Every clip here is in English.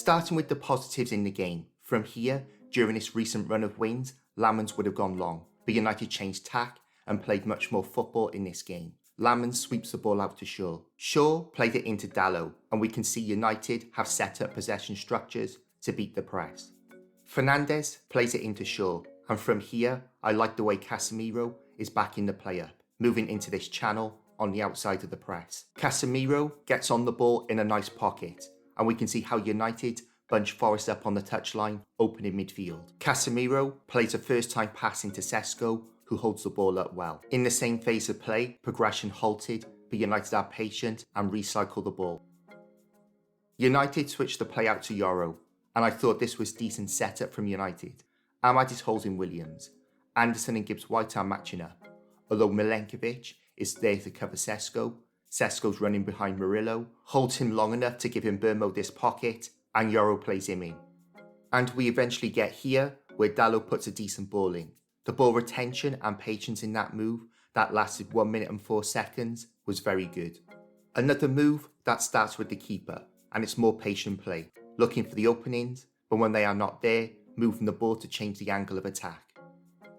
Starting with the positives in the game, from here, during this recent run of wins, Lamans would have gone long, but United changed tack and played much more football in this game. Lamans sweeps the ball out to Shaw. Shaw played it into Dalot, and we can see United have set up possession structures to beat the press. Fernandes plays it into Shaw, and from here, I like the way Casemiro is backing the play up, moving into this channel on the outside of the press. Casemiro gets on the ball in a nice pocket, and we can see how United bunch Forest up on the touchline, opening midfield. Casemiro plays a first-time pass into Sesko, who holds the ball up well. In the same phase of play, progression halted, but United are patient and recycle the ball. United switched the play out to Yoro, and I thought this was decent setup from United. Ahmad is holding Williams. Anderson and Gibbs-White are matching up, although Milenkovic is there to cover Sesko. Sesko's running behind Murillo, holds him long enough to give Mbeumo this pocket, and Yoro plays him in. And we eventually get here, where Dalot puts a decent ball in. The ball retention and patience in that move that lasted 1 minute and 4 seconds was very good. Another move that starts with the keeper, and it's more patient play, looking for the openings, but when they are not there, moving the ball to change the angle of attack.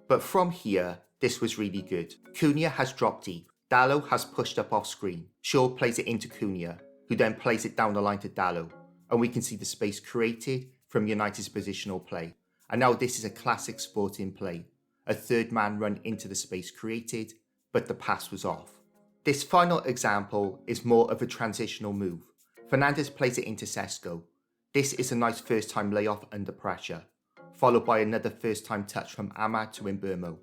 But from here, this was really good. Cunha has dropped deep. Dalot has pushed up off screen. Shaw plays it into Cunha, who then plays it down the line to Dalot, and we can see the space created from United's positional play. And now this is a classic sporting play. A third man run into the space created, but the pass was off. This final example is more of a transitional move. Fernandes plays it into Sesko. This is a nice first-time layoff under pressure, followed by another first-time touch from Ahmad to Mbeumo,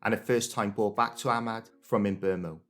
and a first-time ball back to Ahmad from Mbeumo.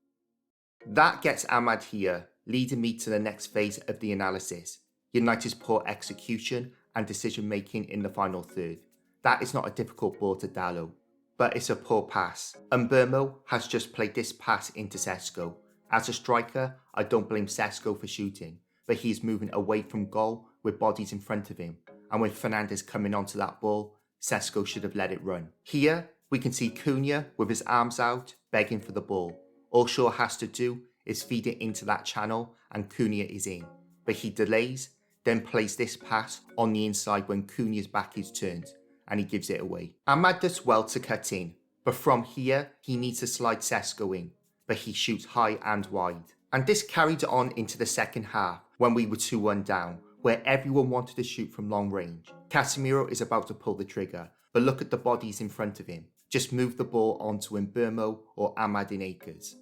That gets Ahmad here, leading me to the next phase of the analysis, United's poor execution and decision-making in the final third. That is not a difficult ball to Dalot, but it's a poor pass. Mbeumo has just played this pass into Sesko. As a striker, I don't blame Sesko for shooting, but he's moving away from goal with bodies in front of him, and with Fernandes coming onto that ball, Sesko should have let it run. Here, we can see Cunha with his arms out, begging for the ball. All Shaw has to do is feed it into that channel and Cunha is in, but he delays, then plays this pass on the inside when Cunha's back is turned, and he gives it away. Ahmad does well to cut in, but from here, he needs to slide Sesko in, but he shoots high and wide. And this carried on into the second half, when we were 2-1 down, where everyone wanted to shoot from long range. Casemiro is about to pull the trigger, but look at the bodies in front of him. Just move the ball onto Mbeumo or Ahmad in acres.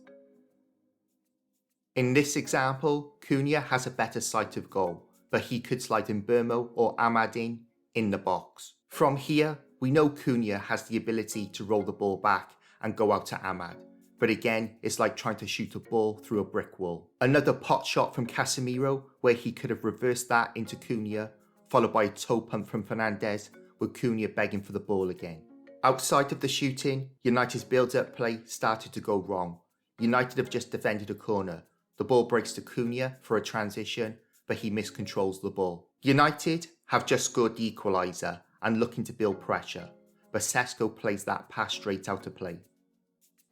In this example, Cunha has a better sight of goal, but he could slide Mbeumo or Ahmad in the box. From here, we know Cunha has the ability to roll the ball back and go out to Ahmad, but again, it's like trying to shoot a ball through a brick wall. Another pot shot from Casemiro, where he could have reversed that into Cunha, followed by a toe pump from Fernandes, with Cunha begging for the ball again. Outside of the shooting, United's build-up play started to go wrong. United have just defended a corner. The ball breaks to Cunha for a transition, but he miscontrols the ball. United have just scored the equaliser and looking to build pressure, but Sesko plays that pass straight out of play.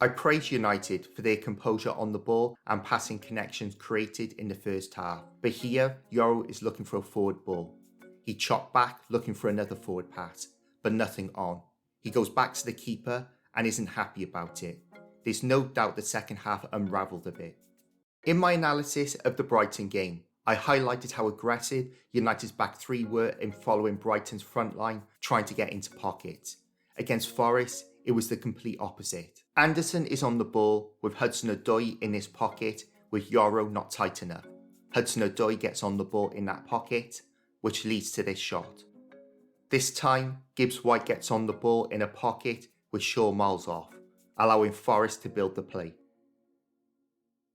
I praise United for their composure on the ball and passing connections created in the first half, but here Yoro is looking for a forward ball. He chopped back looking for another forward pass, but nothing on. He goes back to the keeper and isn't happy about it. There's no doubt the second half unravelled a bit. In my analysis of the Brighton game, I highlighted how aggressive United's back three were in following Brighton's front line, trying to get into pockets. Against Forest, it was the complete opposite. Anderson is on the ball with Hudson-Odoi in this pocket, with Yoro not tight enough. Hudson-Odoi gets on the ball in that pocket, which leads to this shot. This time, Gibbs-White gets on the ball in a pocket with Shaw miles off, allowing Forest to build the play.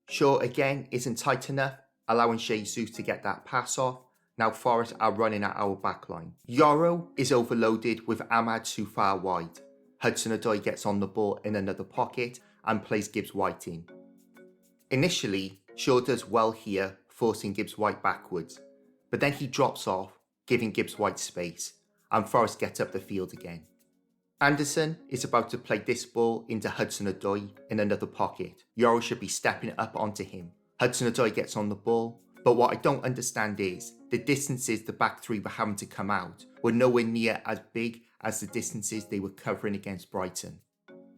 Shaw again isn't tight enough, allowing Jesus to get that pass off. Now Forest are running at our backline. Yoro is overloaded with Ahmad too far wide. Hudson-Odoi gets on the ball in another pocket and plays Gibbs-White in. Initially, Shaw does well here, forcing Gibbs-White backwards, but then he drops off, giving Gibbs-White space, and Forest get up the field again. Anderson is about to play this ball into Hudson-Odoi in another pocket. Yoro should be stepping up onto him. Hudson-Odoi gets on the ball, But what I don't understand is the distances the back three were having to come out were nowhere near as big as the distances they were covering against Brighton.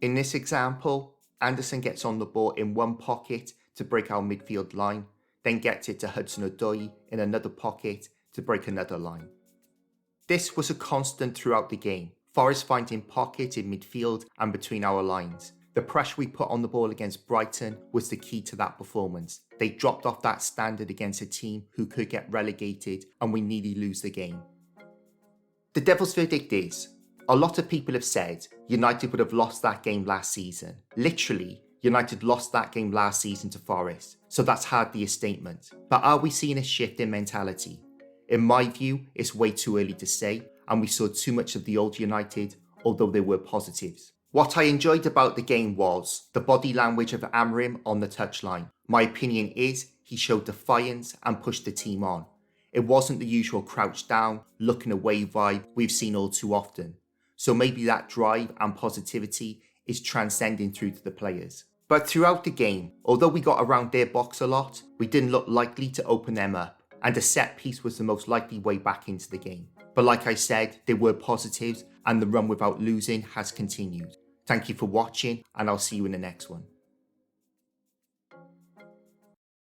In this example, Anderson gets on the ball in one pocket to break our midfield line, then gets it to Hudson-Odoi in another pocket to break another line. This was a constant throughout the game, Forest finding pockets in midfield and between our lines. The pressure we put on the ball against Brighton was the key to that performance. They dropped off that standard against a team who could get relegated and we nearly lose the game. The devil's verdict is, a lot of people have said United would have lost that game last season. Literally, United lost that game last season to Forest, so that's hardly a statement. But are we seeing a shift in mentality? In my view, it's way too early to say, and we saw too much of the old United, although there were positives. What I enjoyed about the game was the body language of Amorim on the touchline. My opinion is he showed defiance and pushed the team on. It wasn't the usual crouch down, looking away vibe we've seen all too often. So maybe that drive and positivity is transcending through to the players. But throughout the game, although we got around their box a lot, we didn't look likely to open them up, and a set piece was the most likely way back into the game. But like I said, there were positives, and the run without losing has continued. Thank you for watching, and I'll see you in the next one.